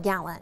gallon.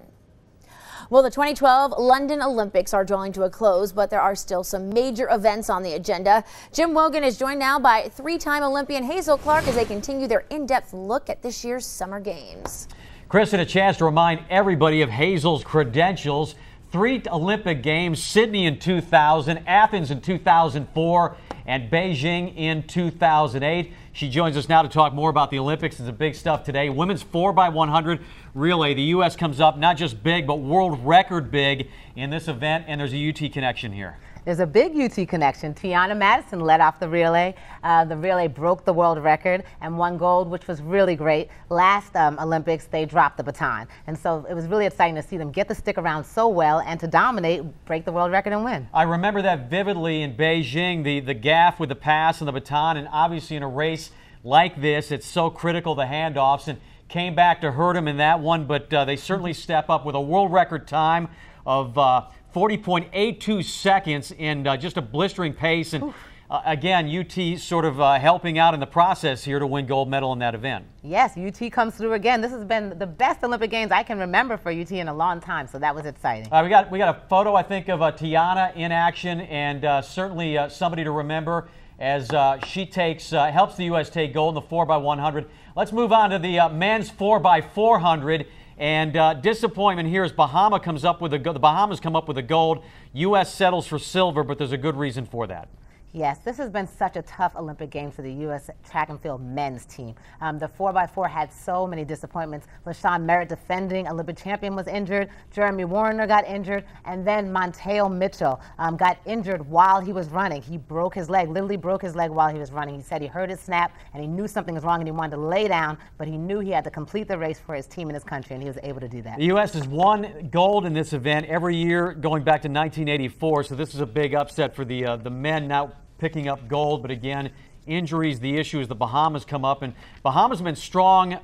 Well, the 2012 London Olympics are drawing to a close, but there are still some major events on the agenda. Jim Wogan is joined now by three-time Olympian Hazel Clark as they continue their in-depth look at this year's Summer Games. Kristen, a chance to remind everybody of Hazel's credentials. 3 Olympic Games, Sydney in 2000, Athens in 2004, and Beijing in 2008. She joins us now to talk more about the Olympics. It's the big stuff today. Women's 4x100 relay. The U.S. comes up not just big, but world record big in this event, and there's a UT connection here. There's a big UT connection. Tiana Madison led off the relay. The relay broke the world record and won gold, which was really great. Last Olympics, they dropped the baton. And so it was really exciting to see them get to stick around so well and to dominate, break the world record and win. I remember that vividly in Beijing, the gaffe with the pass and the baton, and obviously in a race like this, it's so critical, the handoffs, and came back to hurt them in that one, but they certainly step up with a world record time of 40.82 seconds in just a blistering pace. And again, UT sort of helping out in the process here to win gold medal in that event. Yes, UT comes through again. This has been the best Olympic Games I can remember for UT in a long time, so that was exciting. We got a photo, I think, of Tiana in action, and certainly somebody to remember as she helps the U.S. take gold in the 4x100. Let's move on to the men's 4x400. And disappointment here as the Bahamas come up with a gold. U.S. settles for silver, but there's a good reason for that. Yes, this has been such a tough Olympic game for the U.S. track and field men's team. The 4x4 had so many disappointments. LaShawn Merritt, defending Olympic champion, was injured. Jeremy Warner got injured. And then Montel Mitchell got injured while he was running. He broke his leg, literally broke his leg while he was running. He said he heard his snap and he knew something was wrong and he wanted to lay down, but he knew he had to complete the race for his team and his country, and he was able to do that. The U.S. has won gold in this event every year going back to 1984, so this is a big upset for the men now picking up gold. But again, injuries, the issue is the Bahamas come up, and Bahamas have been strong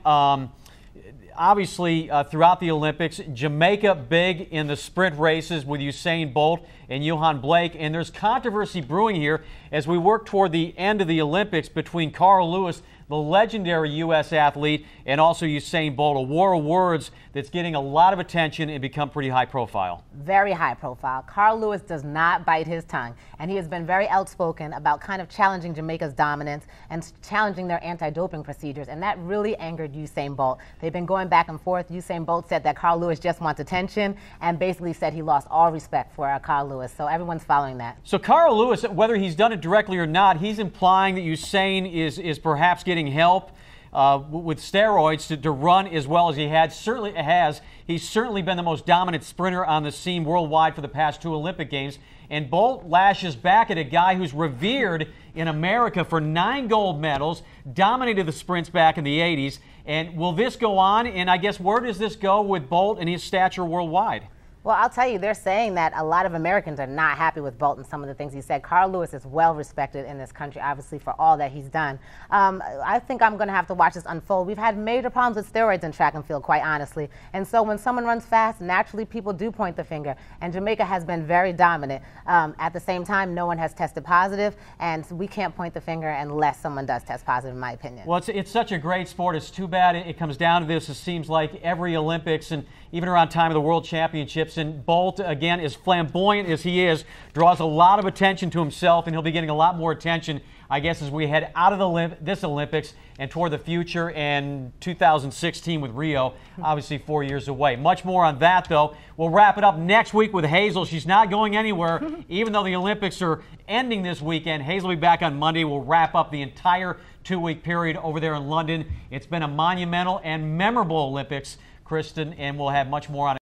obviously throughout the Olympics. Jamaica big in the sprint races with Usain Bolt and Johan Blake, and there's controversy brewing here as we work toward the end of the Olympics between Carl Lewis, the legendary U.S. athlete, and also Usain Bolt. A war of words that's getting a lot of attention and become pretty high profile. Very high profile. Carl Lewis does not bite his tongue, and he has been very outspoken about kind of challenging Jamaica's dominance and challenging their anti-doping procedures, and that really angered Usain Bolt. They've been going back and forth. Usain Bolt said that Carl Lewis just wants attention and basically said he lost all respect for Carl Lewis, so everyone's following that. So Carl Lewis, whether he's done it directly or not, he's implying that Usain is perhaps getting help with steroids to run as well as he had. Certainly has. He's certainly been the most dominant sprinter on the scene worldwide for the past 2 Olympic Games. And Bolt lashes back at a guy who's revered in America for 9 gold medals, dominated the sprints back in the 80s. And will this go on? And I guess where does this go with Bolt and his stature worldwide? Well, I'll tell you, they're saying that a lot of Americans are not happy with Bolt and some of the things he said. Carl Lewis is well respected in this country, obviously, for all that he's done. I think I'm going to have to watch this unfold. We've had major problems with steroids in track and field, quite honestly. And so when someone runs fast, naturally people do point the finger. And Jamaica has been very dominant. At the same time, no one has tested positive, and we can't point the finger unless someone does test positive, in my opinion. Well, it's such a great sport. It's too bad it comes down to this. It seems like every Olympics and even around time of the World Championships. And Bolt, again, as flamboyant as he is, draws a lot of attention to himself, and he'll be getting a lot more attention, I guess, as we head out of this Olympics and toward the future and 2016 with Rio, obviously 4 years away. Much more on that, though. We'll wrap it up next week with Hazel. She's not going anywhere, even though the Olympics are ending this weekend. Hazel will be back on Monday. We'll wrap up the entire 2-week period over there in London. It's been a monumental and memorable Olympics, Kristen, and we'll have much more on it.